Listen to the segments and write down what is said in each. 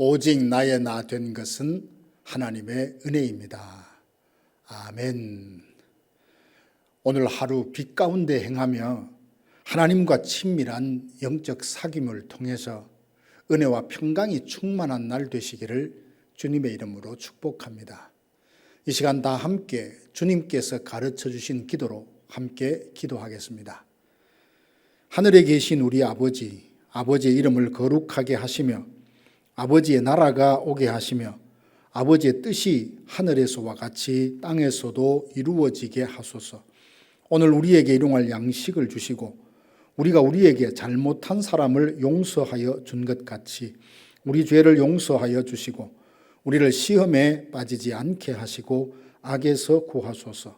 오직 나의 나 된 것은 하나님의 은혜입니다. 아멘. 오늘 하루 빛 가운데 행하며 하나님과 친밀한 영적 사귐을 통해서 은혜와 평강이 충만한 날 되시기를 주님의 이름으로 축복합니다. 이 시간 다 함께 주님께서 가르쳐 주신 기도로 함께 기도하겠습니다. 하늘에 계신 우리 아버지, 아버지의 이름을 거룩하게 하시며 아버지의 나라가 오게 하시며 아버지의 뜻이 하늘에서와 같이 땅에서도 이루어지게 하소서. 오늘 우리에게 일용할 양식을 주시고 우리가 우리에게 잘못한 사람을 용서하여 준 것 같이 우리 죄를 용서하여 주시고 우리를 시험에 빠지지 않게 하시고 악에서 구하소서.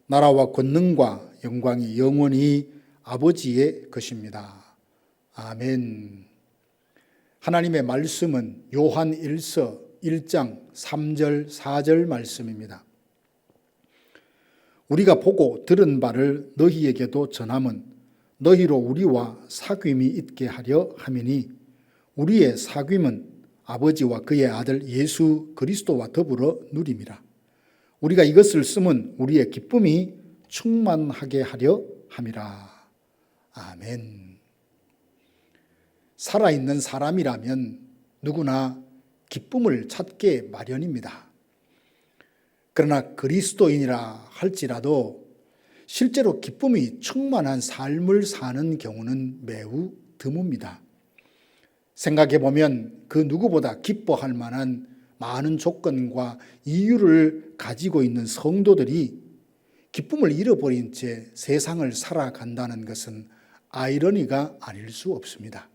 나라와 권능과 영광이 영원히 아버지의 것입니다. 아멘. 하나님의 말씀은 요한 1서 1장 3절 4절 말씀입니다. 우리가 보고 들은 바를 너희에게도 전함은 너희로 우리와 사귐이 있게 하려 함이니 우리의 사귐은 아버지와 그의 아들 예수 그리스도와 더불어 누림이라. 우리가 이것을 쓰면 우리의 기쁨이 충만하게 하려 함이라. 아멘. 살아있는 사람이라면 누구나 기쁨을 찾게 마련입니다. 그러나 그리스도인이라 할지라도 실제로 기쁨이 충만한 삶을 사는 경우는 매우 드뭅니다. 생각해 보면 그 누구보다 기뻐할 만한 많은 조건과 이유를 가지고 있는 성도들이 기쁨을 잃어버린 채 세상을 살아간다는 것은 아이러니가 아닐 수 없습니다.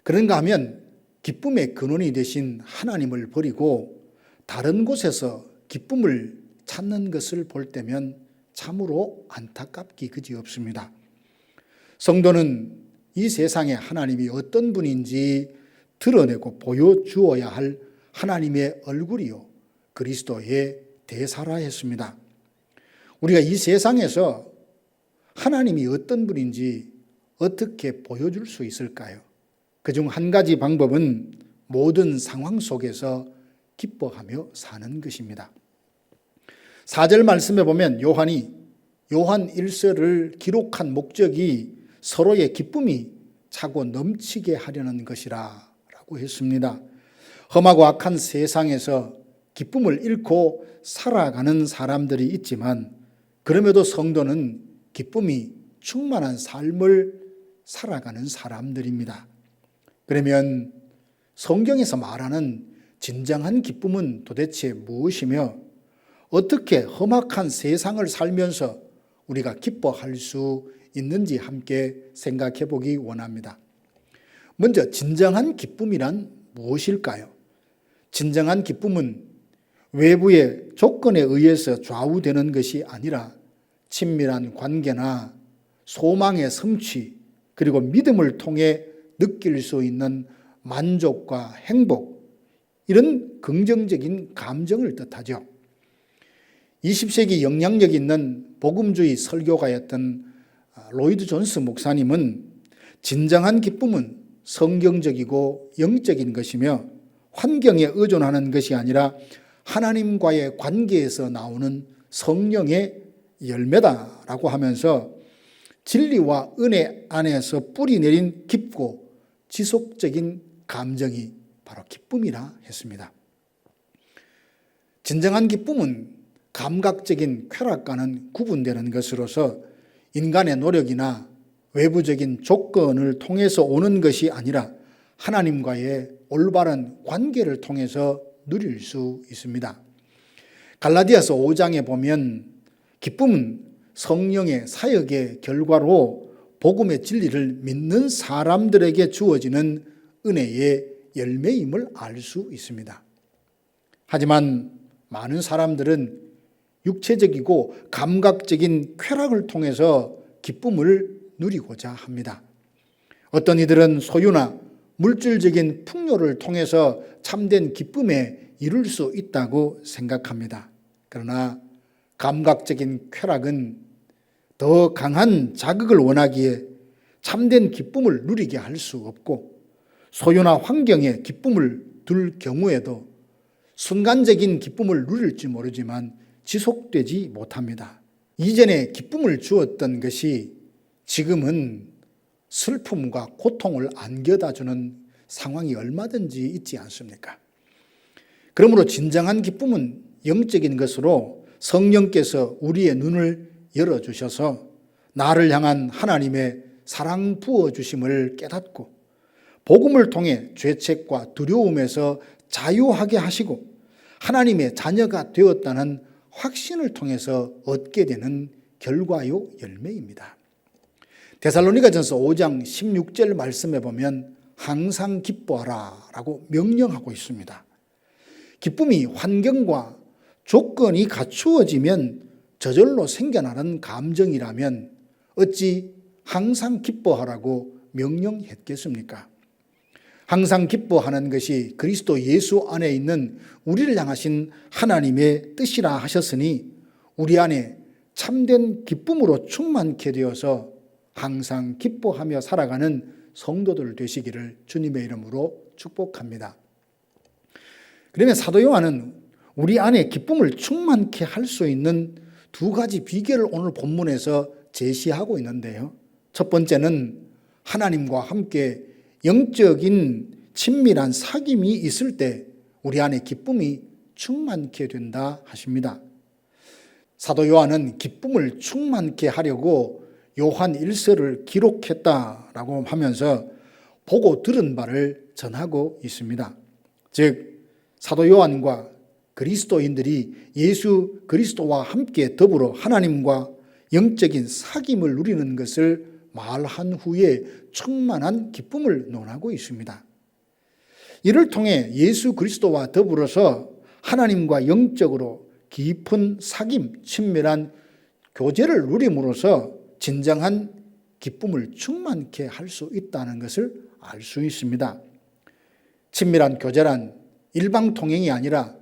그런가 하면 기쁨의 근원이 되신 하나님을 버리고 다른 곳에서 기쁨을 찾는 것을 볼 때면 참으로 안타깝기 그지없습니다. 성도는 이 세상에 하나님이 어떤 분인지 드러내고 보여주어야 할 하나님의 얼굴이요 그리스도의 대사라 했습니다. 우리가 이 세상에서 하나님이 어떤 분인지 어떻게 보여줄 수 있을까요? 그중 한 가지 방법은 모든 상황 속에서 기뻐하며 사는 것입니다. 4절 말씀에 보면 요한이 요한 1서를 기록한 목적이 서로의 기쁨이 차고 넘치게 하려는 것이라 라고 했습니다. 험하고 악한 세상에서 기쁨을 잃고 살아가는 사람들이 있지만 그럼에도 성도는 기쁨이 충만한 삶을 살아가는 사람들입니다. 그러면 성경에서 말하는 진정한 기쁨은 도대체 무엇이며 어떻게 험악한 세상을 살면서 우리가 기뻐할 수 있는지 함께 생각해 보기 원합니다. 먼저 진정한 기쁨이란 무엇일까요? 진정한 기쁨은 외부의 조건에 의해서 좌우되는 것이 아니라 친밀한 관계나 소망의 성취 그리고 믿음을 통해 느낄 수 있는 만족과 행복, 이런 긍정적인 감정을 뜻하죠. 20세기 영향력 있는 복음주의 설교가였던 로이드 존스 목사님은 진정한 기쁨은 성경적이고 영적인 것이며 환경에 의존하는 것이 아니라 하나님과의 관계에서 나오는 성령의 열매다라고 하면서 진리와 은혜 안에서 뿌리 내린 깊고 지속적인 감정이 바로 기쁨이라 했습니다. 진정한 기쁨은 감각적인 쾌락과는 구분되는 것으로서 인간의 노력이나 외부적인 조건을 통해서 오는 것이 아니라 하나님과의 올바른 관계를 통해서 누릴 수 있습니다. 갈라디아서 5장에 보면 기쁨은 성령의 사역의 결과로 복음의 진리를 믿는 사람들에게 주어지는 은혜의 열매임을 알 수 있습니다. 하지만 많은 사람들은 육체적이고 감각적인 쾌락을 통해서 기쁨을 누리고자 합니다. 어떤 이들은 소유나 물질적인 풍요를 통해서 참된 기쁨에 이룰 수 있다고 생각합니다. 그러나 감각적인 쾌락은 더 강한 자극을 원하기에 참된 기쁨을 누리게 할 수 없고 소유나 환경에 기쁨을 둘 경우에도 순간적인 기쁨을 누릴지 모르지만 지속되지 못합니다. 이전에 기쁨을 주었던 것이 지금은 슬픔과 고통을 안겨다 주는 상황이 얼마든지 있지 않습니까? 그러므로 진정한 기쁨은 영적인 것으로 성령께서 우리의 눈을 열어주셔서 나를 향한 하나님의 사랑 부어주심을 깨닫고 복음을 통해 죄책과 두려움에서 자유하게 하시고 하나님의 자녀가 되었다는 확신을 통해서 얻게 되는 결과요 열매입니다. 데살로니가전서 5장 16절 말씀에 보면 항상 기뻐하라 라고 명령하고 있습니다. 기쁨이 환경과 조건이 갖추어지면 저절로 생겨나는 감정이라면 어찌 항상 기뻐하라고 명령했겠습니까? 항상 기뻐하는 것이 그리스도 예수 안에 있는 우리를 향하신 하나님의 뜻이라 하셨으니 우리 안에 참된 기쁨으로 충만케 되어서 항상 기뻐하며 살아가는 성도들 되시기를 주님의 이름으로 축복합니다. 그러면 사도 요한은 우리 안에 기쁨을 충만케 할 수 있는 두 가지 비결을 오늘 본문에서 제시하고 있는데요. 첫 번째는 하나님과 함께 영적인 친밀한 사귐이 있을 때 우리 안에 기쁨이 충만케 된다 하십니다. 사도 요한은 기쁨을 충만케 하려고 요한 1서를 기록했다라고 하면서 보고 들은 바를 전하고 있습니다. 즉 사도 요한과 그리스도인들이 예수 그리스도와 함께 더불어 하나님과 영적인 사귐을 누리는 것을 말한 후에 충만한 기쁨을 논하고 있습니다. 이를 통해 예수 그리스도와 더불어서 하나님과 영적으로 깊은 사귐, 친밀한 교제를 누림으로써 진정한 기쁨을 충만케 할 수 있다는 것을 알 수 있습니다. 친밀한 교제란 일방통행이 아니라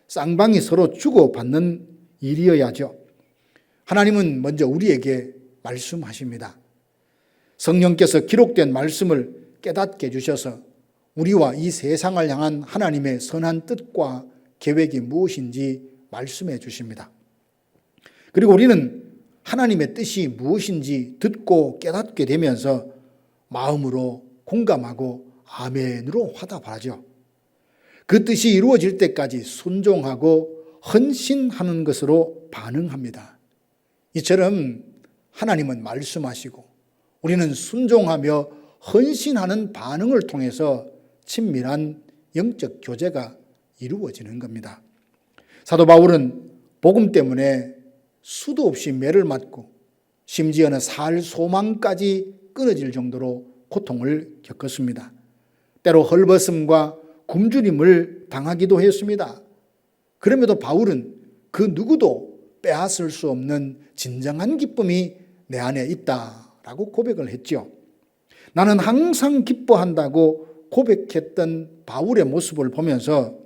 쌍방이 서로 주고받는 일이어야죠. 하나님은 먼저 우리에게 말씀하십니다. 성령께서 기록된 말씀을 깨닫게 해주셔서 우리와 이 세상을 향한 하나님의 선한 뜻과 계획이 무엇인지 말씀해 주십니다. 그리고 우리는 하나님의 뜻이 무엇인지 듣고 깨닫게 되면서 마음으로 공감하고 아멘으로 화답하죠. 그 뜻이 이루어질 때까지 순종하고 헌신하는 것으로 반응합니다. 이처럼 하나님은 말씀하시고 우리는 순종하며 헌신하는 반응을 통해서 친밀한 영적 교제가 이루어지는 겁니다. 사도 바울은 복음 때문에 수도 없이 매를 맞고 심지어는 살 소망까지 끊어질 정도로 고통을 겪었습니다. 때로 헐벗음과 굶주림을 당하기도 했습니다. 그럼에도 바울은 그 누구도 빼앗을 수 없는 진정한 기쁨이 내 안에 있다라고 고백을 했죠. 나는 항상 기뻐한다고 고백했던 바울의 모습을 보면서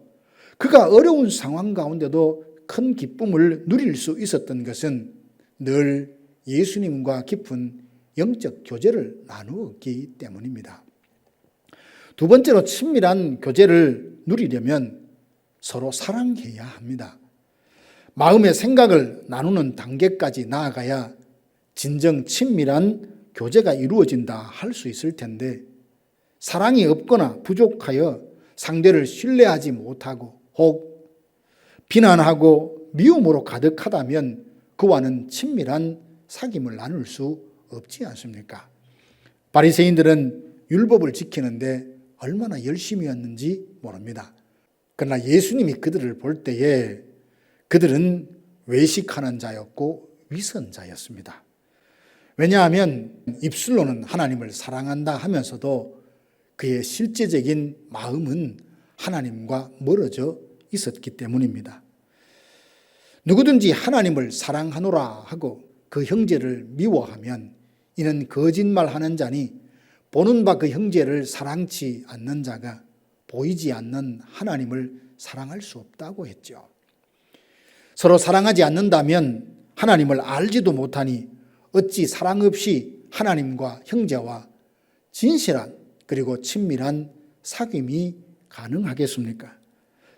그가 어려운 상황 가운데도 큰 기쁨을 누릴 수 있었던 것은 늘 예수님과 깊은 영적 교제를 나누었기 때문입니다. 두 번째로 친밀한 교제를 누리려면 서로 사랑해야 합니다. 마음의 생각을 나누는 단계까지 나아가야 진정 친밀한 교제가 이루어진다 할 수 있을 텐데 사랑이 없거나 부족하여 상대를 신뢰하지 못하고 혹 비난하고 미움으로 가득하다면 그와는 친밀한 사귐을 나눌 수 없지 않습니까? 바리새인들은 율법을 지키는데 얼마나 열심이었는지 모릅니다. 그러나 예수님이 그들을 볼 때에 그들은 외식하는 자였고 위선자였습니다. 왜냐하면 입술로는 하나님을 사랑한다 하면서도 그의 실제적인 마음은 하나님과 멀어져 있었기 때문입니다. 누구든지 하나님을 사랑하노라 하고 그 형제를 미워하면 이는 거짓말하는 자니 보는 바 그 형제를 사랑치 않는 자가 보이지 않는 하나님을 사랑할 수 없다고 했죠. 서로 사랑하지 않는다면 하나님을 알지도 못하니 어찌 사랑 없이 하나님과 형제와 진실한 그리고 친밀한 사귐이 가능하겠습니까?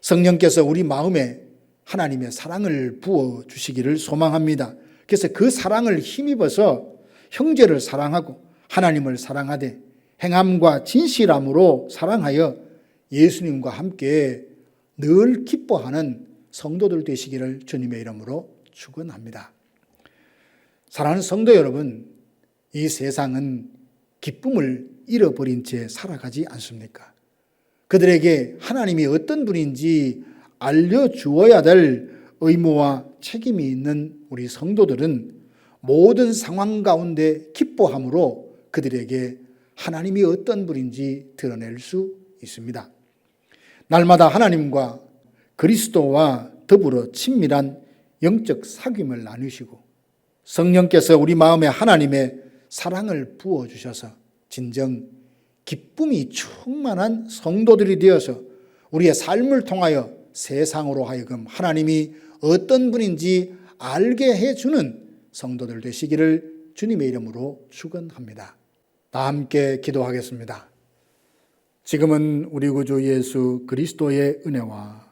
성령께서 우리 마음에 하나님의 사랑을 부어 주시기를 소망합니다. 그래서 그 사랑을 힘입어서 형제를 사랑하고 하나님을 사랑하되 행함과 진실함으로 사랑하여 예수님과 함께 늘 기뻐하는 성도들 되시기를 주님의 이름으로 축원합니다. 사랑하는 성도 여러분, 이 세상은 기쁨을 잃어버린 채 살아가지 않습니까? 그들에게 하나님이 어떤 분인지 알려주어야 될 의무와 책임이 있는 우리 성도들은 모든 상황 가운데 기뻐함으로 그들에게 하나님이 어떤 분인지 드러낼 수 있습니다. 날마다 하나님과 그리스도와 더불어 친밀한 영적 사귐을 나누시고 성령께서 우리 마음에 하나님의 사랑을 부어주셔서 진정 기쁨이 충만한 성도들이 되어서 우리의 삶을 통하여 세상으로 하여금 하나님이 어떤 분인지 알게 해주는 성도들 되시기를 주님의 이름으로 축원합니다. 다 함께 기도하겠습니다. 지금은 우리 구주 예수 그리스도의 은혜와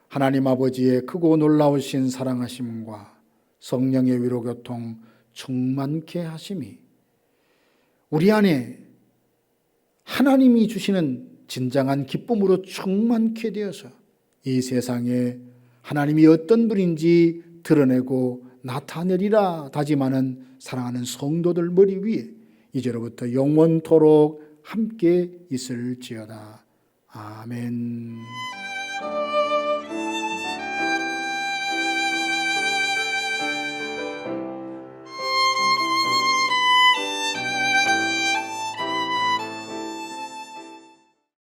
하나님 아버지의 크고 놀라우신 사랑하심과 성령의 위로교통 충만케 하심이 우리 안에 하나님이 주시는 진정한 기쁨으로 충만케 되어서 이 세상에 하나님이 어떤 분인지 드러내고 나타내리라 다짐하는 사랑하는 성도들 머리 위에 이제로부터 영원토록 함께 있을지어다. 아멘.